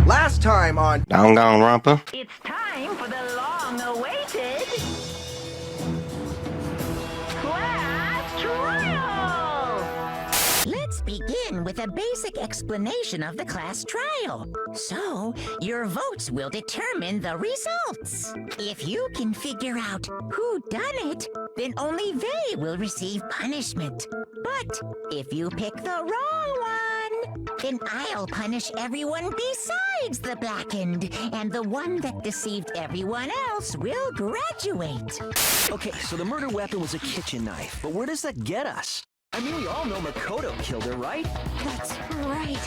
Last time on Danganronpa. It's time for the long-awaited class trial! Let's begin with a basic explanation of the class trial. So, your votes will determine the results. If you can figure out who done it, then only they will receive punishment. But if you pick the wrong one, then I'll punish everyone besides the blackened, and the one that deceived everyone else will graduate. Okay, so the murder weapon was a kitchen knife, but where does that get us? I mean, we all know Makoto killed her, right? That's right.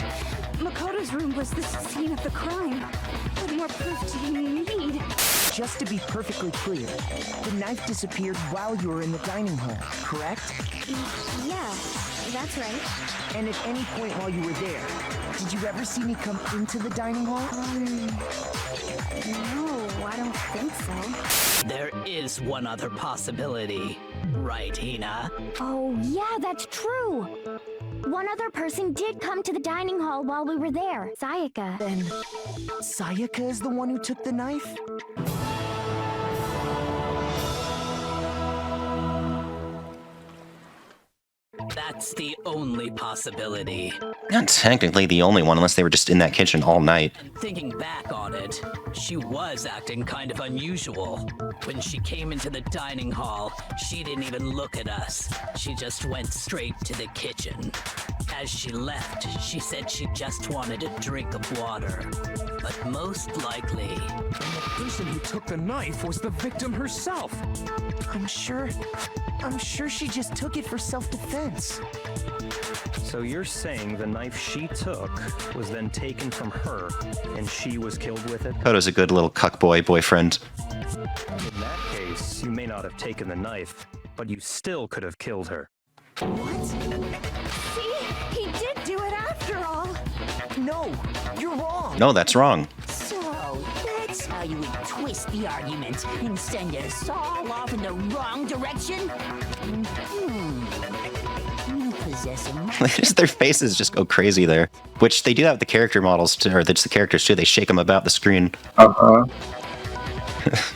Makoto's room was the scene of the crime. What more proof do you need? Just to be perfectly clear, the knife disappeared while you were in the dining hall, correct? Yeah, that's right. And at any point while you were there, did you ever see me come into the dining hall? No, I don't think so. There is one other possibility, right, Hina? Oh, yeah, that's true. One other person did come to the dining hall while we were there, Sayaka. Then, Sayaka is the one who took the knife? That's the only possibility. Not technically the only one, unless they were just in that kitchen all night. Thinking back on it, she was acting kind of unusual. When she came into the dining hall, she didn't even look at us. She just went straight to the kitchen. As she left, she said she just wanted a drink of water. But most likely... And the person who took the knife was the victim herself. I'm sure she just took it for self-defense. So you're saying the knife she took was then taken from her, and she was killed with it? Koto's a good little cuckboy boyfriend. In that case, you may not have taken the knife, but you still could have killed her. What? See? He did do it after all. No, you're wrong. No, that's wrong. So, that's how you would twist the argument and send us all off in the wrong direction? You possess a mind. Just their faces just go crazy there. Which they do that with the character models, too, or just the characters too. They shake them about the screen.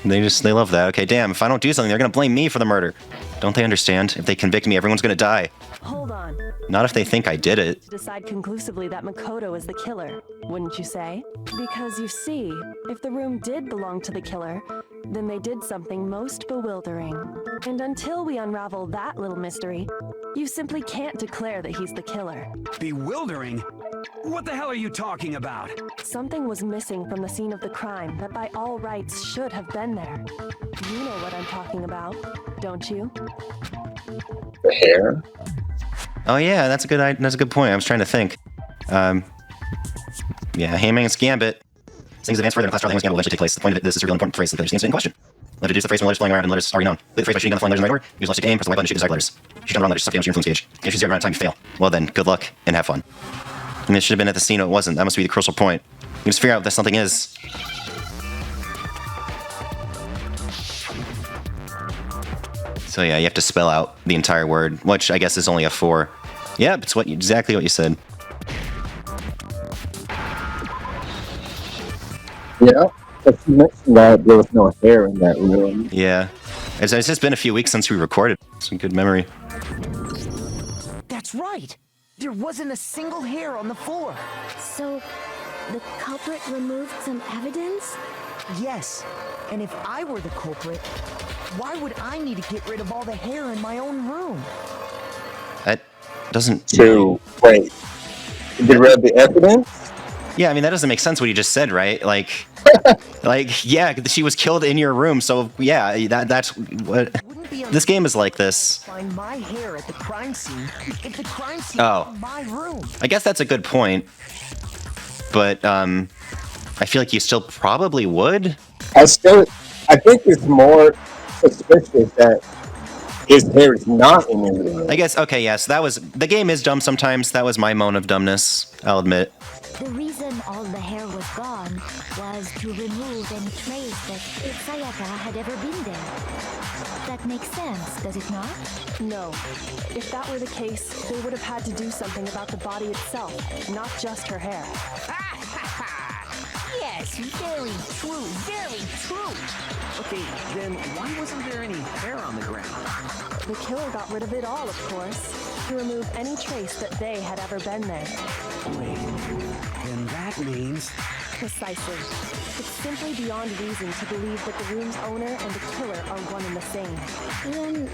They love that. Okay, damn, if I don't do something, they're gonna blame me for the murder. Don't they understand? If they convict me, everyone's gonna die. Hold on. Not if they think I did it. Decide conclusively that Makoto is the killer, wouldn't you say? Because you see, if the room did belong to the killer, then they did something most bewildering. And until we unravel that little mystery, you simply can't declare that he's the killer. Bewildering? What the hell are you talking about? Something was missing from the scene of the crime that by all rights should have been there. You know what I'm talking about, don't you? The hair? Oh yeah, that's a good point. I was trying to think. Yeah, Hangman's Gambit. Things advance further in the class trial. Hangman's Gambit will eventually take place. The point of this is a really important phrase that there's in question. Let deduce the phrase from letters flying around and letters already known. Play the phrase by shooting down the flying letters in the right order. Use logic to aim, press the Y button to shoot desired letters. If you jump the wrong letters, suck damage to your influence gauge. If you zero amount of time, you fail. Well then, good luck and have fun. I mean, it should have been at the scene, it wasn't. That must be the crucial point. You can just figure out what that something is. So yeah, you have to spell out the entire word, which I guess is only a 4. Yep, it's exactly what you said. Yeah, but you mentioned that there was no hair in that room. Yeah. It's just been a few weeks since we recorded. Some good memory. That's right. There wasn't a single hair on the floor. So, the culprit removed some evidence? Yes. And if I were the culprit, why would I need to get rid of all the hair in my own room? That doesn't... So, wait. Get rid of the evidence? Yeah, I mean, that doesn't make sense what you just said, right? Like, yeah, she was killed in your room, so yeah, that's what... This game is like this. Find my hair at the crime scene if the crime scene Oh. was in my room. I guess that's a good point. But, I feel like you still probably would. I think it's more suspicious that his hair is not in your room. I guess, okay, yeah, so that was... The game is dumb sometimes. That was my moan of dumbness, I'll admit. The reason all the hair was gone was to remove any trace that Sayaka had ever been there. That makes sense, does it not? No. If that were the case, they would have had to do something about the body itself, not just her hair. Yes, very true, very true. Okay, then why wasn't there any hair on the ground? The killer got rid of it all, of course, to remove any trace that they had ever been there. Wait, then that means... Precisely. It's simply beyond reason to believe that the room's owner and the killer are one and the same. Then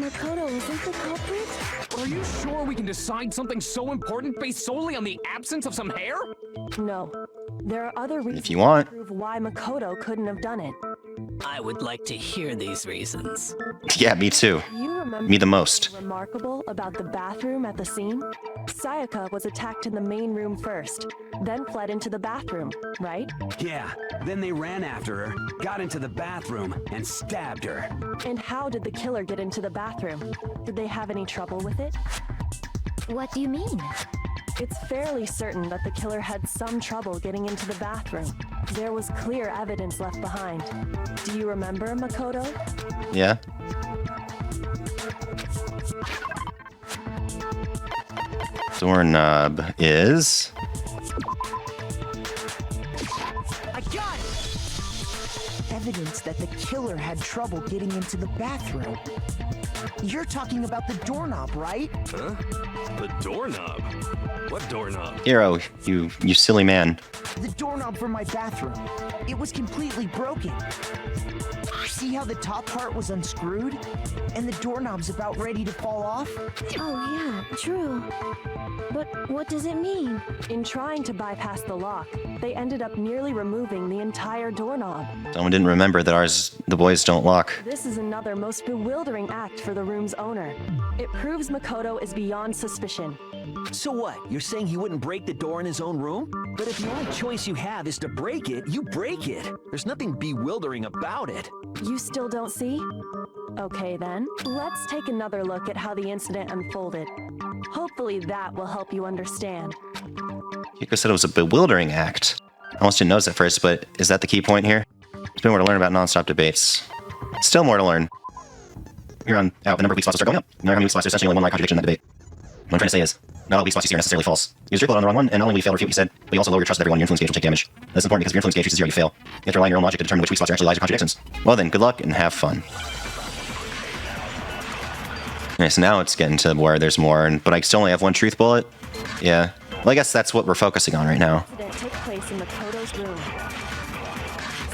Makoto isn't the culprit? Are you sure we can decide something so important based solely on the absence of some hair? No. There are other reasons If you want. to prove why Makoto couldn't have done it. I would like to hear these reasons. Yeah, me too. You remember Me the most. remarkable about the bathroom at the scene? Sayaka was attacked in the main room first, then fled into the bathroom, right? Yeah, then they ran after her, got into the bathroom, and stabbed her. And how did the killer get into the bathroom? Did they have any trouble with it? What do you mean? It's fairly certain that the killer had some trouble getting into the bathroom. There was clear evidence left behind. Do you remember, Makoto? Yeah. Doorknob is... I got it! Evidence that the killer had trouble getting into the bathroom. You're talking about the doorknob, right? Huh? The doorknob? What doorknob? Hero, you silly man. The doorknob for my bathroom. It was completely broken. See how the top part was unscrewed? And the doorknob's about ready to fall off? Oh yeah, true. But what does it mean? In trying to bypass the lock, they ended up nearly removing the entire doorknob. Someone didn't remember that the boys don't lock. This is another most bewildering act for the room's owner. It proves Makoto is beyond suspicion. So what? You're saying he wouldn't break the door in his own room? But if the only choice you have is to break it, you break it. There's nothing bewildering about it. You still don't see? Okay then, let's take another look at how the incident unfolded. Hopefully that will help you understand. Kiko said it was a bewildering act. I almost didn't notice at first, but is that the key point here? There's been more to learn about non-stop debates. Still more to learn. Here on out, the number of weak spots will start going up. No matter how many weak spots, there's essentially only one line contradiction in that debate. What I'm trying to say is, not all weak spots you see are necessarily false. You use your bullet on the wrong one, and not only will you fail to refute what you said, but you also lower your trust that everyone in your influence gauge will take damage. That's important because if your influence gauge reaches 0, you fail. You have to rely on your own logic to determine which weak spots are actually lies or contradictions. Well then, good luck and have fun. Okay, so now it's getting to where there's more, but I still only have one truth bullet. Yeah. Well, I guess that's what we're focusing on right now. The incident took place in Makoto's room.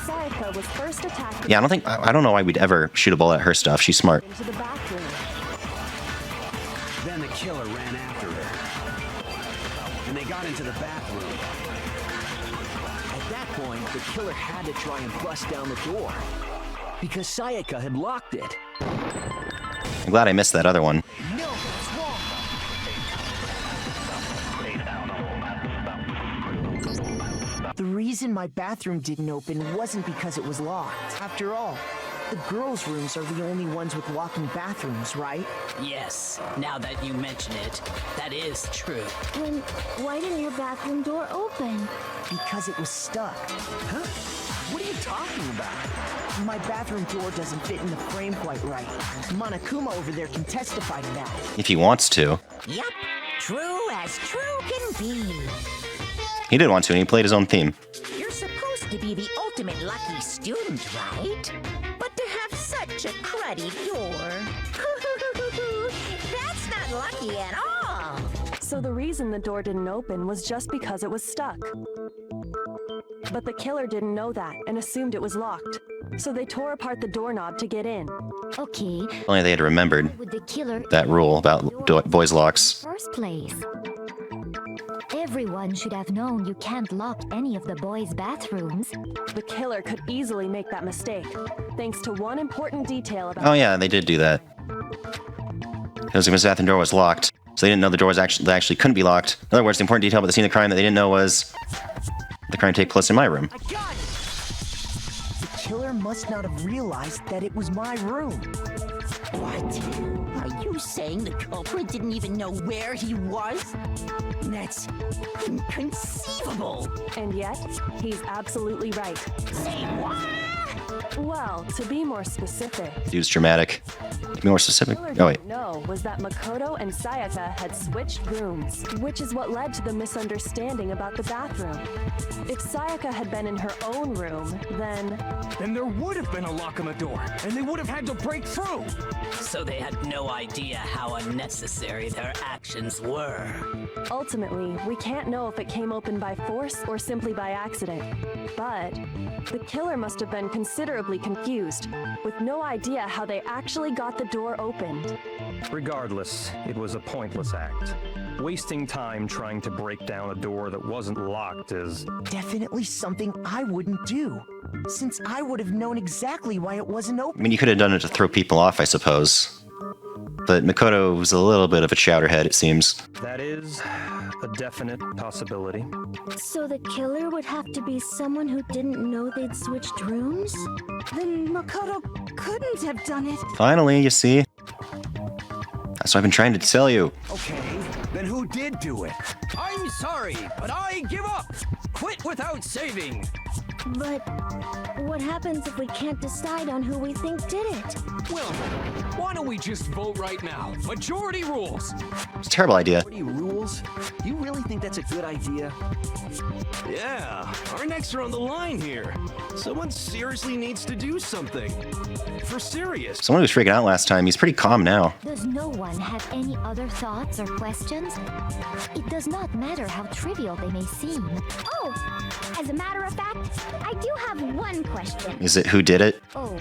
Sayaka was first attacked. Yeah, I don't know why we'd ever shoot a bullet at her stuff. She's smart. Into the bathroom. Then the killer ran after her. And they got into the bathroom. At that point, the killer had to try and bust down the door. Because Sayaka had locked it. I'm glad I missed that other one. No, that's wrong. The reason my bathroom didn't open wasn't because it was locked. After all, the girls' rooms are the only ones with locking bathrooms, right? Yes, now that you mention it, that is true. Then why didn't your bathroom door open? Because it was stuck. Huh? What are you talking about? My bathroom door doesn't fit in the frame quite right. Monokuma over there can testify to that. If he wants to. Yup, true as true can be. He did want to, and he played his own theme. You're supposed to be the ultimate lucky student, right? But to have such a cruddy door. That's not lucky at all. So the reason the door didn't open was just because it was stuck. But the killer didn't know that and assumed it was locked. So they tore apart the doorknob to get in. Okay. If only they had remembered Would the killer that rule about boys' locks. first place? Everyone should have known you can't lock any of the boys' bathrooms. The killer could easily make that mistake, thanks to one important detail about... Oh yeah, they did do that. Because the bathroom door was locked, so they didn't know the door was actually couldn't be locked. In other words, the important detail about the scene of the crime that they didn't know was the crime take place in my room. I got it! The killer must not have realized that it was my room. What? Are you saying the culprit didn't even know where he was? That's inconceivable. And yet, he's absolutely right. Say what? Well, to be more specific, Dude's dramatic. To be more specific. Killer Oh wait. didn't know was that Makoto and Sayaka had switched rooms, which is what led to the misunderstanding about the bathroom. If Sayaka had been in her own room, then Then there would have been a lock on the door, and they would have had to break through. So they had no idea how unnecessary their actions were. ultimately, we can't know if it came open by force or simply by accident. But the killer must have been considerably confused, with no idea how they actually got the door opened. Regardless, it was a pointless act. Wasting time trying to break down a door that wasn't locked is Definitely something I wouldn't do, since I would have known exactly why it wasn't I open. mean, you could have done it to throw people off, I suppose. But Makoto was a little bit of a chowderhead, it seems. that is a definite possibility. So the killer would have to be someone who didn't know they'd switched rooms? Then Makoto couldn't have done it. Finally, you see? That's what I've been trying to tell you. Okay, then who did do it? I'm sorry, but I give up. Quit without saving. But what happens if we can't decide on who we think did it? Well, why don't we just vote right now? Majority rules. It's a terrible idea. 40 rules? You really think that's a good idea? Yeah, our necks are on the line here. Someone seriously needs to do something. For serious. Someone who was freaking out last time, he's pretty calm now. Does no one have any other thoughts or questions? It does not matter how trivial they may seem. Oh, as a matter of fact, I do have one question. Is it who did it? Oh,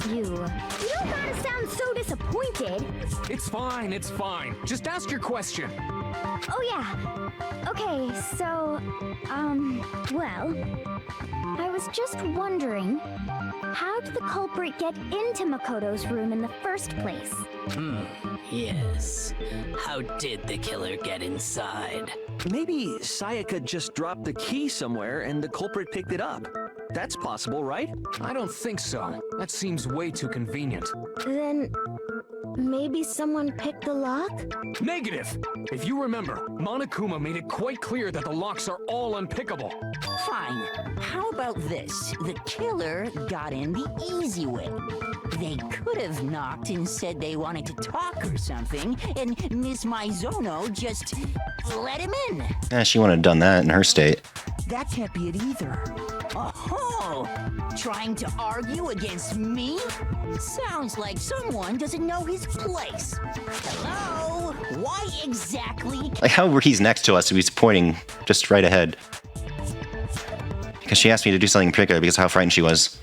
you. You don't gotta sound so disappointed. It's fine, it's fine. Just ask your question. Oh yeah. Okay, so, well, I was just wondering, how did the culprit get into Makoto's room in the first place? Yes. How did the killer get inside? Maybe Sayaka just dropped the key somewhere and the culprit picked it up. That's possible, right? I don't think so. That seems way too convenient. Then maybe someone picked the lock? Negative! If you remember, Monokuma made it quite clear that the locks are all unpickable. Fine. How about this? The killer got in the easy way. They could have knocked and said they wanted to talk or something, and Miss Maizono just let him in. She wouldn't have done that in her state. That can't be it either. Oh, trying to argue against me? Sounds like someone doesn't know his place. Hello? Why exactly? Like how he's next to us, so he's pointing just right ahead. Because she asked me to do something in particular because of how frightened she was.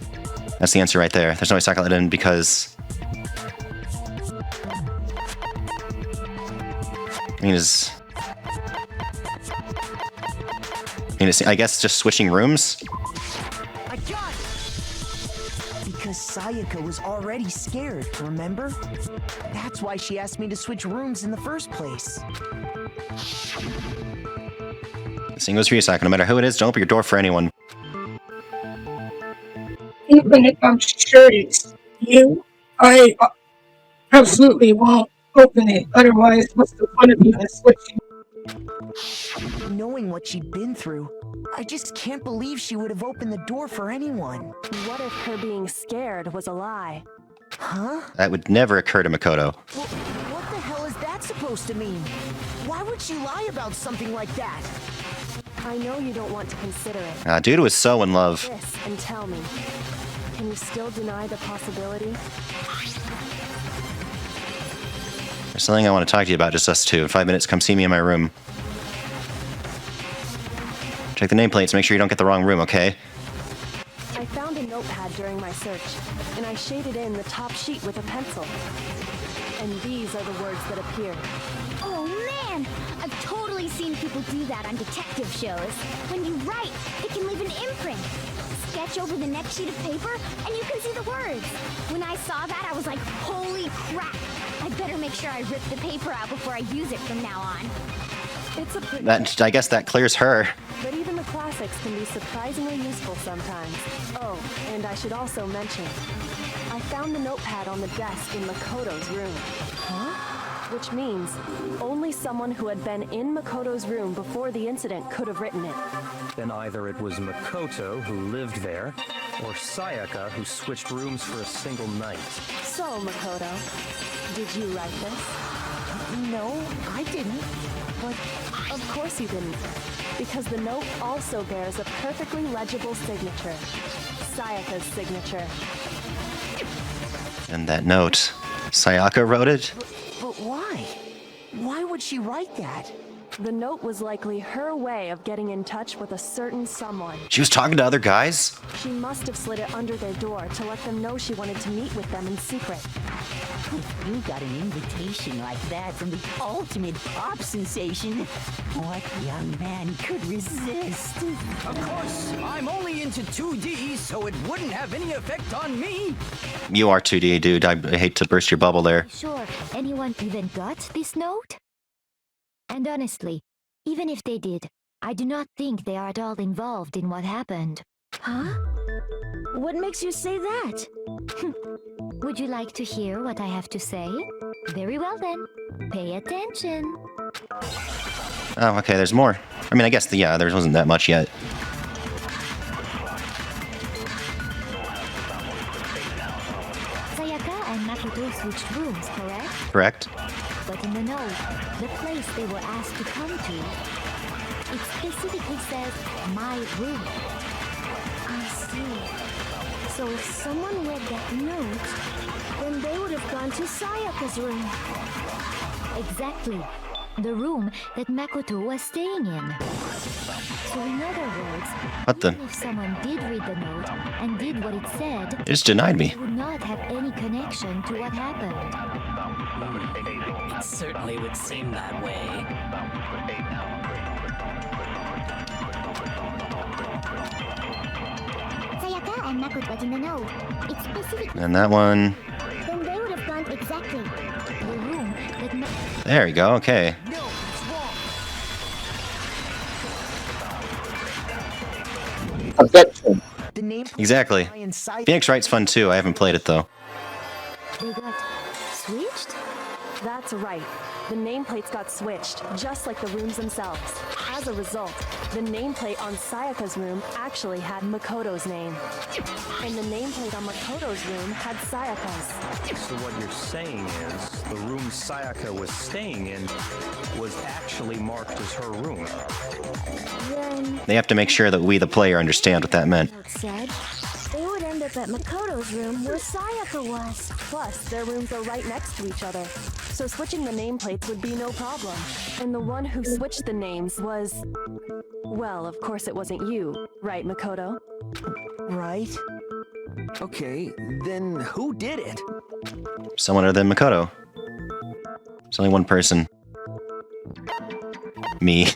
That's the answer right there. There's no way Sayaka let in because... I guess just switching rooms? I got it! Because Sayaka was already scared, remember? That's why she asked me to switch rooms in the first place. This thing goes for you, Sayaka. No matter who it is, don't open your door for anyone. Even if I'm sure it's you, I absolutely won't open it. Otherwise, what's the point of even switching? Knowing what she'd been through, I just can't believe she would have opened the door for anyone. What if her being scared was a lie? Huh? That would never occur to Makoto. Well, what the hell is that supposed to mean? Why would she lie about something like that? I know you don't want to consider it. Dude was so in love. This and tell me, can you still deny the possibility? There's something I want to talk to you about, just us two. In 5 minutes, come see me in my room. Check the nameplates, make sure you don't get the wrong room, okay? I found a notepad during my search, and I shaded in the top sheet with a pencil. And these are the words that appear. Oh man, I've totally seen people do that on detective shows. When you write, it can leave an imprint. Sketch over the next sheet of paper, and you can see the words. When I saw that, I was like, holy crap! I better make sure I rip the paper out before I use it from now on. It's a pretty... I guess that clears her. But even the classics can be surprisingly useful sometimes. Oh, and I should also mention, I found the notepad on the desk in Makoto's room. Huh? Which means only someone who had been in Makoto's room before the incident could have written it. Then either it was Makoto who lived there, or Sayaka who switched rooms for a single night. So, Makoto, did you write this? No, I didn't. But of course you didn't. Because the note also bears a perfectly legible signature. Sayaka's signature. And that note, Sayaka wrote it? But why? Why would she write that? The note was likely her way of getting in touch with a certain someone. She was talking to other guys? She must have slid it under their door to let them know she wanted to meet with them in secret. If you got an invitation like that from the ultimate pop sensation, what young man could resist? Of course, I'm only into 2D, so it wouldn't have any effect on me. You are 2D, dude. I hate to burst your bubble there. Sure, anyone even got this note? And honestly, even if they did, I do not think they are at all involved in what happened. Huh? What makes you say that? Would you like to hear what I have to say? Very well then. Pay attention. Oh, okay, there's more. I mean, I guess, yeah, there wasn't that much yet. Sayaka and Makoto switched rooms, correct? Correct. But in the note, the place they were asked to come to, it specifically says, my room. I see. So if someone read that note, then they would have gone to Sayaka's room. Exactly. The room that Makoto was staying in. So in other words, What the? even if someone did read the note and did what it said, It just denied me. it would not have any connection to what happened. It certainly would seem that way. Sayaka and Makoto was in the note. It's specific. And that one. Then they would have gone exactly. The room that There you go, okay. Objection. The name Exactly. Phoenix Wright's fun too. I haven't played it though. they got switched? That's right. The nameplates got switched, just like the rooms themselves. As a result, the nameplate on Sayaka's room actually had Makoto's name. And the nameplate on Makoto's room had Sayaka's. So what you're saying is, the room Sayaka was staying in was actually marked as her room. Then They have to make sure that we, the player, understand what that meant. it said they would end up at Makoto's room where Sayaka was. Plus, their rooms are right next to each other, so switching the nameplates would be no problem. And the one who switched the names was... Well, of course it wasn't you, right, Makoto? Right. Okay, then who did it? Someone other than Makoto. There's only one person. Me.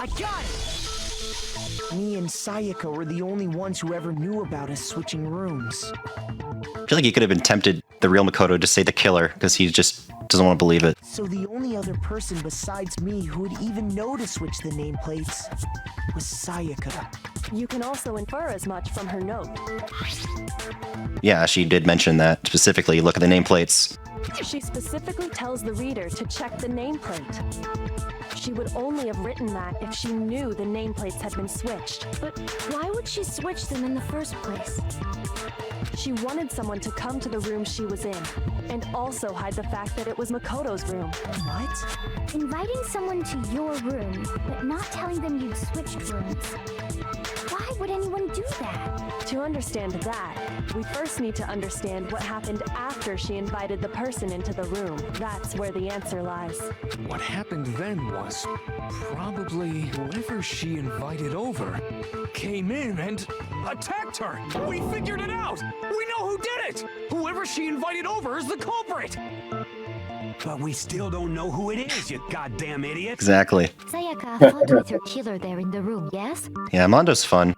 I got it! Me and Sayaka were the only ones who ever knew about us switching rooms. I feel like he could have been tempted, the real Makoto, to say the killer, because he just doesn't want to believe it. So the only other person besides me who would even know to switch the nameplates was Sayaka. You can also infer as much from her note. Yeah, she did mention that specifically. Look at the nameplates. She specifically tells the reader to check the nameplate. She would only have written that if she knew the nameplates had been switched. But why would she switch them in the first place? She wanted someone to come to the room she was in, and also hide the fact that it was Makoto's room. What? Inviting someone to your room, but not telling them you'd switched rooms. Why would anyone do that? To understand that, we first need to understand what happened after she invited the person into the room. That's where the answer lies. What happened then was probably whoever she invited over came in and attacked her. We figured it out. We know who did it. Whoever she invited over is the culprit. But we still don't know who it is, you goddamn idiot. Exactly. Sayaka fought with her killer there in the room, yes? Yeah, Mondo's fun.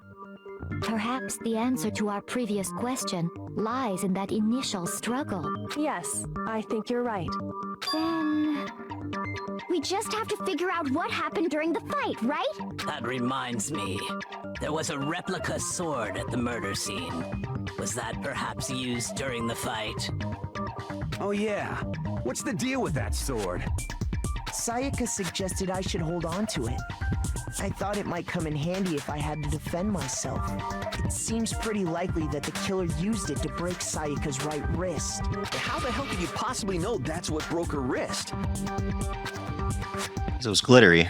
Perhaps the answer to our previous question lies in that initial struggle. Yes, I think you're right. Then we just have to figure out what happened during the fight, right? That reminds me. There was a replica sword at the murder scene. Was that perhaps used during the fight? Oh yeah. What's the deal with that sword? Sayaka suggested I should hold on to it. I thought it might come in handy if I had to defend myself. It seems pretty likely that the killer used it to break Sayaka's right wrist. How the hell could you possibly know that's what broke her wrist? It was glittery.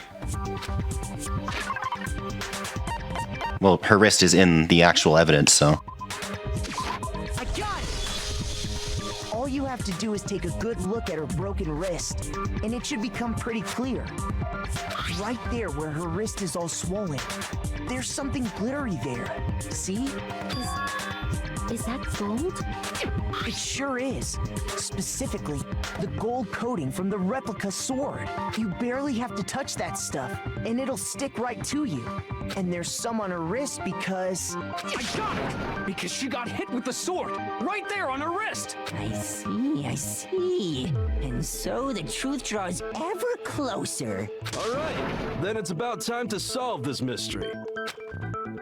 Well, her wrist is in the actual evidence, so. I got it! All you have to do is take a good look at her broken wrist, and it should become pretty clear. Right there where her wrist is all swollen, there's something glittery there. See? Is that gold? It sure is. Specifically, the gold coating from the replica sword. You barely have to touch that stuff, and it'll stick right to you. And there's some on her wrist because... I got it! Because she got hit with the sword, right there on her wrist! I see. And so the truth draws ever closer. All right, then it's about time to solve this mystery.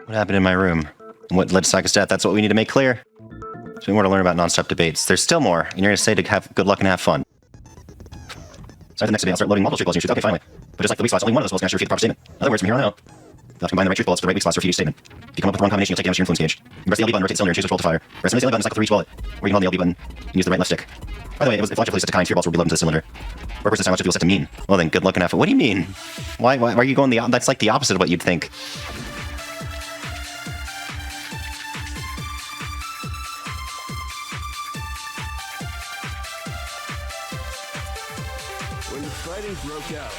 What happened in my room? What led to Sayaka's death? That's what we need to make clear. So we more to learn about non-stop debates. There's still more, and you're going to say to have good luck and have fun. So the next debate, I'll start loading multiple truth balls in your truth. Okay, finally. But just like the weak spots, only one of those balls can actually refute the proper statement. In other words, from here on out, you'll have to combine the right truth bullets with the right weak spots to refute each statement. If you come up with the wrong combination, you'll take damage to your influence gauge. You press the LB button, rotate the cylinder, and choose which bolt to fire. Press the LB button, cycle through each bullet. Or you can hold the LB button and use the right and left stick. By the way, if logically set to kind, 3 bolts will be loaded into the cylinder. Or versus time, logic will set to mean. Well then, good luck and have fun. What do you mean? Why are you going that's like the opposite of what you'd think. When the fighting broke out,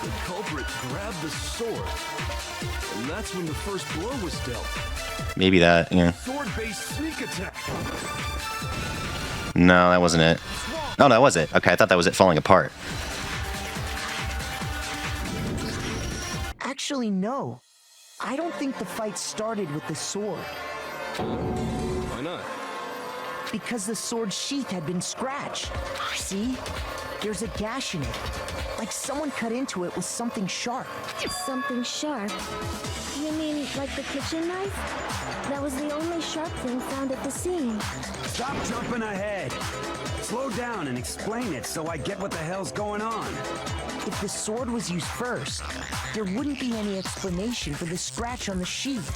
the culprit grabbed the sword, and that's when the first blow was dealt. Maybe that, yeah. Sword-based sneak attack. No, that wasn't it. Oh, no, that was it. Okay, I thought that was it falling apart. Actually, no. I don't think the fight started with the sword. Why not? Because the sword sheath had been scratched. See? There's a gash in it. Like someone cut into it with something sharp. Something sharp? You mean like the kitchen knife? That was the only sharp thing found at the scene. Stop jumping ahead. Slow down and explain it so I get what the hell's going on. If the sword was used first, there wouldn't be any explanation for the scratch on the sheath.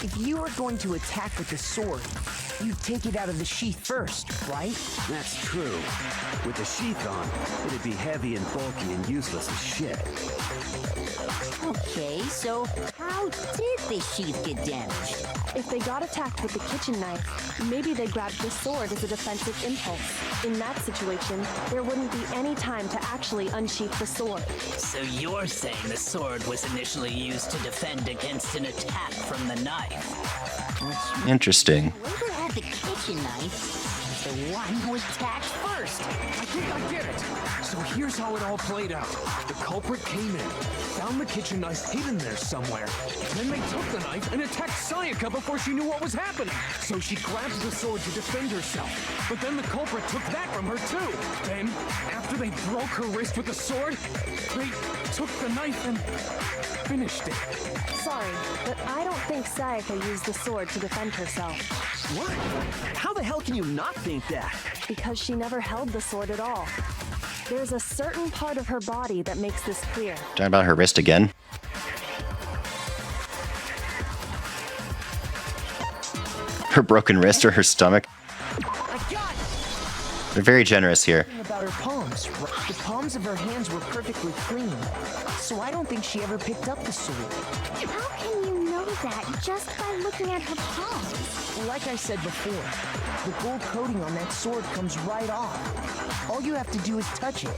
If you were going to attack with the sword, you'd take it out of the sheath first, right? That's true. With the sheath on, it'd be heavy and bulky and useless as shit. Okay, so how did the sheath get damaged? If they got attacked with the kitchen knife, maybe they grabbed the sword as a defensive impulse. In that situation, there wouldn't be any time to actually unsheath the sword. So you're saying the sword was initially used to defend against an attack from the knife? Interesting. Whoever had the kitchen knife was the one who attacked first. I think I get it. So here's how it all played out. The culprit came in, found the kitchen knife hidden there somewhere. Then they took the knife and attacked Sayaka before she knew what was happening. So she grabs the sword to defend herself. But then the culprit took that from her too. Then, after they broke her wrist with the sword, they took the knife and finished it. Sorry, but I don't think Sayaka used the sword to defend herself. What? How the hell can you not think that? Because she never held the sword at all. There's a certain part of her body that makes this clear. Talking about her wrist again? Her broken wrist or her stomach? They're very generous here. About her palms. The palms of her hands were perfectly clean. So I don't think she ever picked up the sword. How can you know that just by looking at her palms? Like I said before, the gold coating on that sword comes right off. All you have to do is touch it.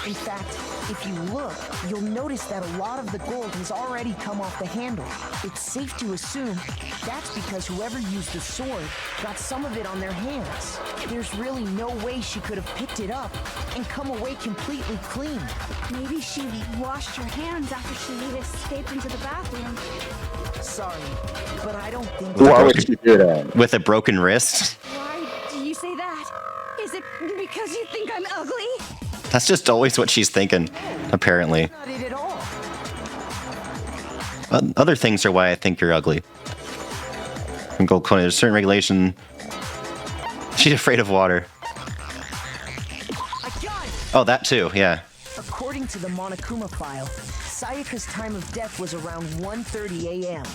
In fact, if you look, you'll notice that a lot of the gold has already come off the handle. It's safe to assume that's because whoever used the sword got some of it on their hands. There's really no way she could have picked it up and come away completely clean. Maybe she washed her hands after she escaped into the bathroom. Sorry, but I don't think... Why would she do that? With a broken wrist? Why do you say that? Is it because you think I'm ugly? That's just always what she's thinking, apparently. Not it at all. Other things are why I think you're ugly. From gold coating, there's a certain regulation. She's afraid of water. Oh, that too, yeah. According to the Monokuma file, Sayaka's time of death was around 1:30 a.m.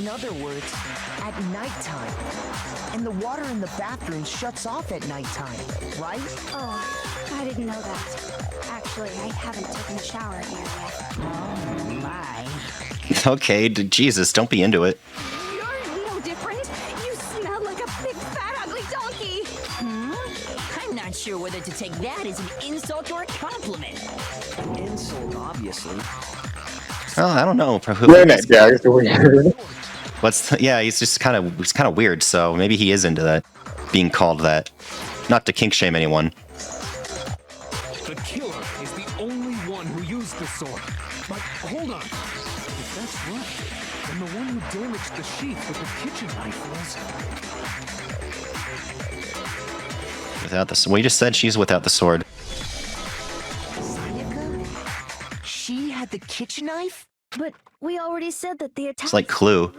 In other words, at nighttime. And the water in the bathroom shuts off at nighttime, right? Oh, I didn't know that. Actually, I haven't taken a shower here yet. Oh, my. Okay, Jesus, don't be into it. You're no different. You smell like a big, fat, ugly donkey. I'm not sure whether to take that as an insult or a compliment. Insult, obviously. Oh, I don't know. Yeah, that guy is weird. Yeah, he's just kind of weird. So maybe he is into that, being called that. Not to kink shame anyone. The killer is the only one who used the sword. But hold on. If that's right, then the one who damaged the sheath with the kitchen knife was... Without the sword. We just said she's without the sword. Sayaka? She had the kitchen knife? But we already said that the attack... It's like Clue.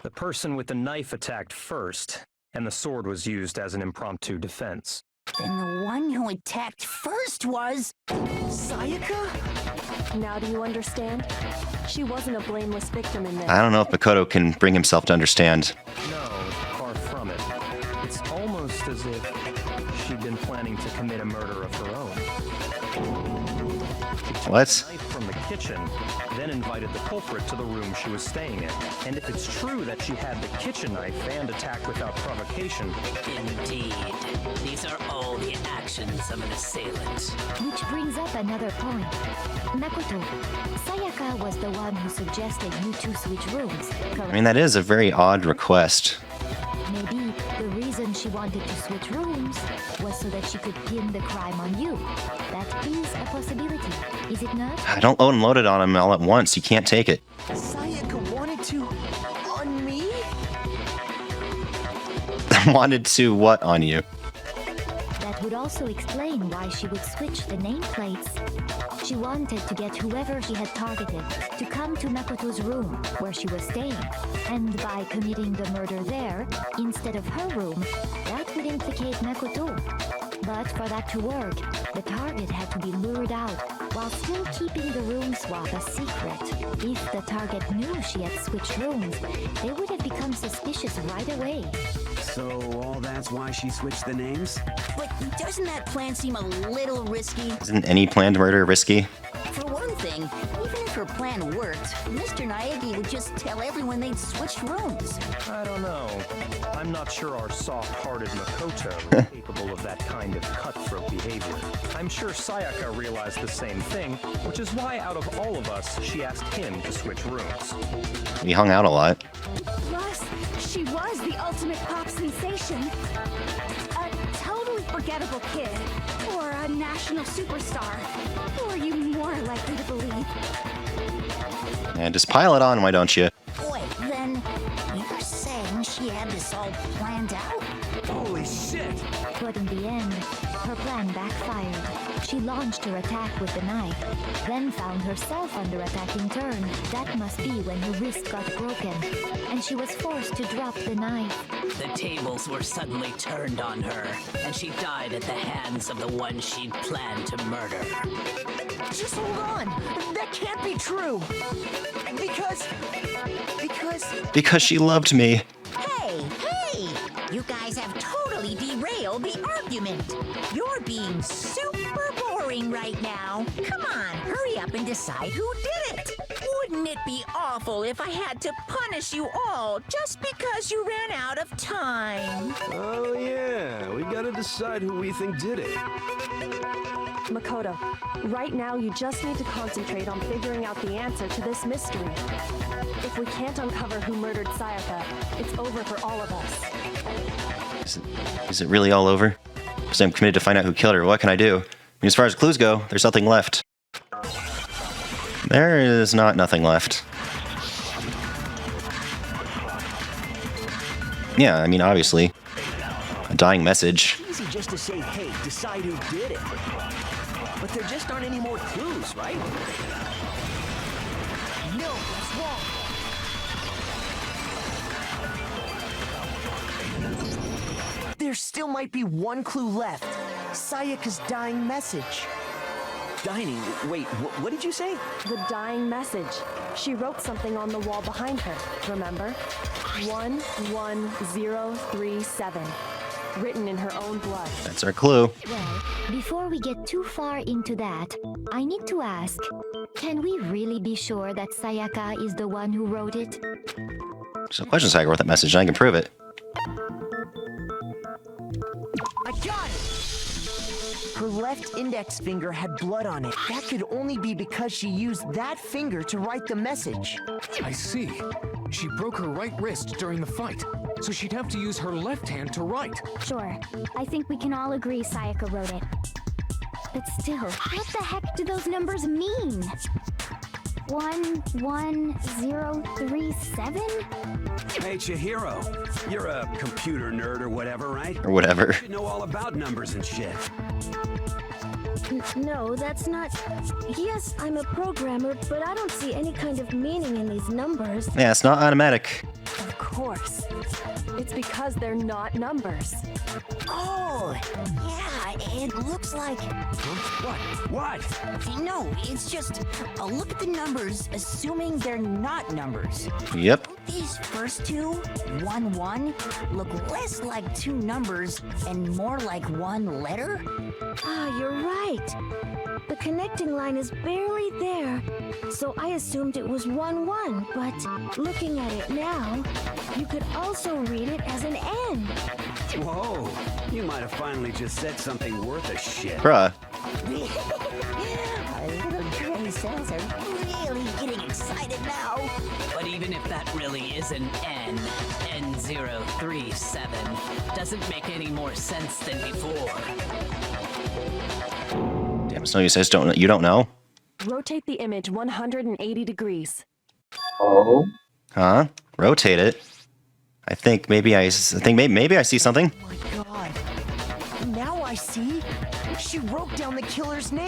The person with the knife attacked first, and the sword was used as an impromptu defense. Then the one who attacked first was... Sayaka? Now do you understand? She wasn't a blameless victim in this. I don't know if Makoto can bring himself to understand. No, far from it. It's almost as if she'd been planning to commit a murder of her own. She took What? the knife from the kitchen, then invited the culprit to the room she was staying in. And if it's true that she had the kitchen knife and attacked without provocation... Indeed. These are all the actions of an assailant. Which brings up another point. Makoto, Sayaka was the one who suggested you two switch rooms, correct? I mean, that is a very odd request. Maybe the reason she wanted to switch rooms was so that she could pin the crime on you. That is a possibility, is it not? Don't unload it on him all at once. You can't take it. Sayaka wanted to... on me? Wanted to what on you? That would also explain why she would switch the nameplates. She wanted to get whoever she had targeted to come to Makoto's room where she was staying. And by committing the murder there, instead of her room, that would implicate Makoto. But for that to work, the target had to be lured out while still keeping the room swap a secret. If the target knew she had switched rooms, they would have become suspicious right away. So all that's why she switched the names? But doesn't that plan seem a little risky? Isn't any planned murder risky? For one thing, even if her plan worked, Mr. Naegi would just tell everyone they'd switched rooms. I don't know. I'm not sure our soft-hearted Makoto is capable of that kind of cutthroat behavior. I'm sure Sayaka realized the same thing, which is why out of all of us, she asked him to switch rooms. We hung out a lot. Plus, she was the ultimate pop sensation. A totally forgettable kid. Or a national superstar. Who are you more likely to believe? And just pile it on, why don't you? Wait, then you're saying she had this all planned out? Holy shit! But in the end, her plan backfired. She launched her attack with the knife, then found herself under attack in turn. That must be when her wrist got broken, and she was forced to drop the knife. The tables were suddenly turned on her, and she died at the hands of the one she'd planned to murder. Just hold on. That can't be true. Because she loved me. Hey! You guys have totally derailed the argument. You're being super boring right now. Come on, hurry up and decide who did it. Wouldn't it be awful if I had to punish you all just because you ran out of time? Oh yeah, we gotta decide who we think did it. Makoto, right now you just need to concentrate on figuring out the answer to this mystery. If we can't uncover who murdered Sayaka, it's over for all of us. Is it really all over? Because I'm committed to find out who killed her. What can I do? I mean, as far as clues go, there's nothing left. There is nothing left. Yeah, I mean, obviously. A dying message. It's easy just to say, hey, decide who did it. But there just aren't any more clues, right? No, that's wrong. There still might be one clue left. Sayaka's dying message. Dining. Wait, what did you say? The dying message. She wrote something on the wall behind her, remember? 11037. Written in her own blood. That's our clue. Well, before we get too far into that, I need to ask, can we really be sure that Sayaka is the one who wrote it? There's no question Sayaka wrote that message, and I can prove it. I got it! Her left index finger had blood on it. That could only be because she used that finger to write the message. I see. She broke her right wrist during the fight, so she'd have to use her left hand to write. Sure. I think we can all agree Sayaka wrote it. But still, what the heck do those numbers mean? 11037? Hey, Chihiro. You're a computer nerd or whatever, right? Or whatever. You should know all about numbers and shit. No, that's not... Yes, I'm a programmer, but I don't see any kind of meaning in these numbers. Yeah, it's not automatic. Of course. It's because they're not numbers. Oh, yeah, it looks like... What? No, it's just a look at the numbers, assuming they're not numbers. Yep. These first two, 1-1, look less like two numbers and more like one letter. Ah, you're right. The connecting line is barely there, so I assumed it was 1-1, but looking at it now, you could also read it as an N. Whoa, you might have finally just said something worth a shit. Bruh. Our little gray cells are really getting excited now. But even if that really is an N037, doesn't make any more sense than before. Damn, it's no use. You don't know? Rotate the image 180 degrees. Oh. Huh? Rotate it. I think maybe I see something. Oh my god. Now I see. She wrote down the killer's name.